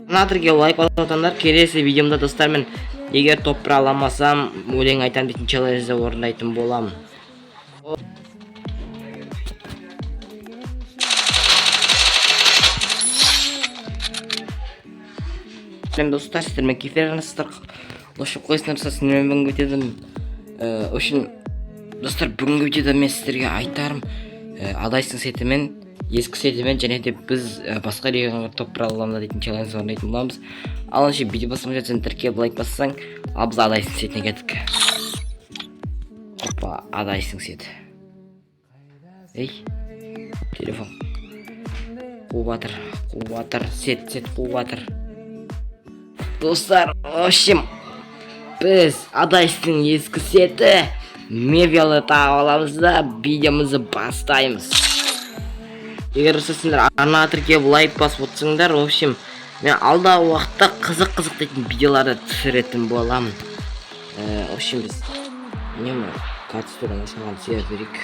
Назарге лайк басып отандар, келесі видеомда достар, мен егер топыра аламасам өлең айтам дейтін челленджді орындайтын боламын. Достар, сіздермен кефир арнасыздар, ұшып қойсыңдар, сіздермен бүгінгі видеодан үшін достар, бүгінгі видеода мен сіздерге айтарым адайсың сетімен, ескі сетімен және де біз басқа регионға топыра аламда дейтін челлендж орындайтын боламыз. Алыншы видео басымға жатсаң тіркеп лайк бассаң, ал біз адайсың сетіне кеттік. Опа, адайсың сеті. Ей, телефон қуып сет қуып жатыр. Достар, в общем, біз адайсың ескі сеті мебиялы тағып аламыз да видеомызды бастаймыз. Егер сіздер арна тіркеп лайк басып отырсыңдар, в общем, мен алдағы уақытта қызық дейтін видеоларды түсіретін боламын. В общем, біз нені качестводан ашылған сия берейік.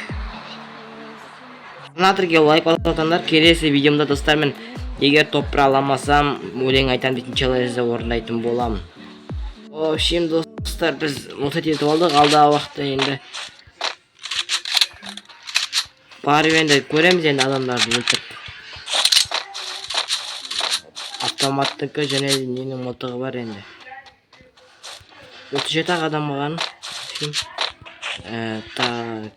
Арна тіркеп лайк басып отырсыңдар, келесі видеомда достар, мен егер топыра аламасам өлең айтам дейтін челленджді орындайтын боламын. В общем, достар, біз мұхит етіп алдық. Алдағы уақытта енді барып енді көреміз енді адамдарды өлтіріп. Автоматтыкі және ненің мотығы бар енді. 37 ақ адам қалған. Так,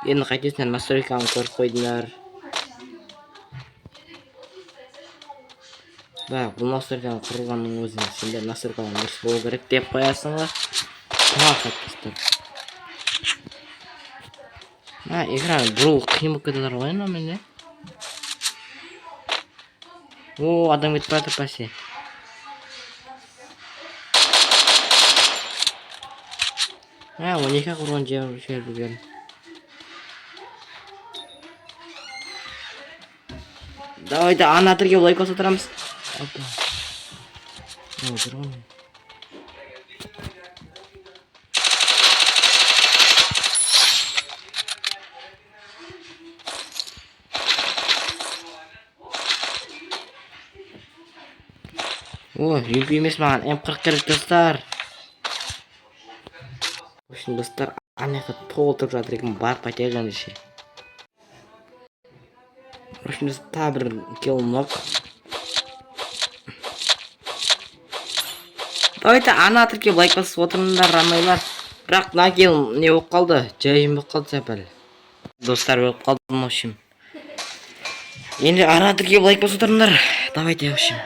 енді қайтесіңдер, настройканы көріп қойдыңдар. Да, бұл настройканы құрғанның өзінде сендер настройканы дұрыс болу керек деп қоясыңдар. Экран бұрыл қиын болып кетеді ғой менде. О, адам кетіп бара жатыр пәсе. Он екі құрған жер бүгін. Давайте ана тірге лайк басып отырамыз. О, юмпи емес маған М40 керек достар. Үшін достар, анаяқта толтырып жатыр екен, барып қайтайық ендеше. Үшін біз та бір келінок. Давайте ана тірке лайк басып отырыңдар, рамайлар. Бірақ мына келін не болып қалды? Жайым болып қалды сәпәл. Достар болып қалдым, в общем. Енді ана тірке лайк басып отырыңдар. Давайте, в общем.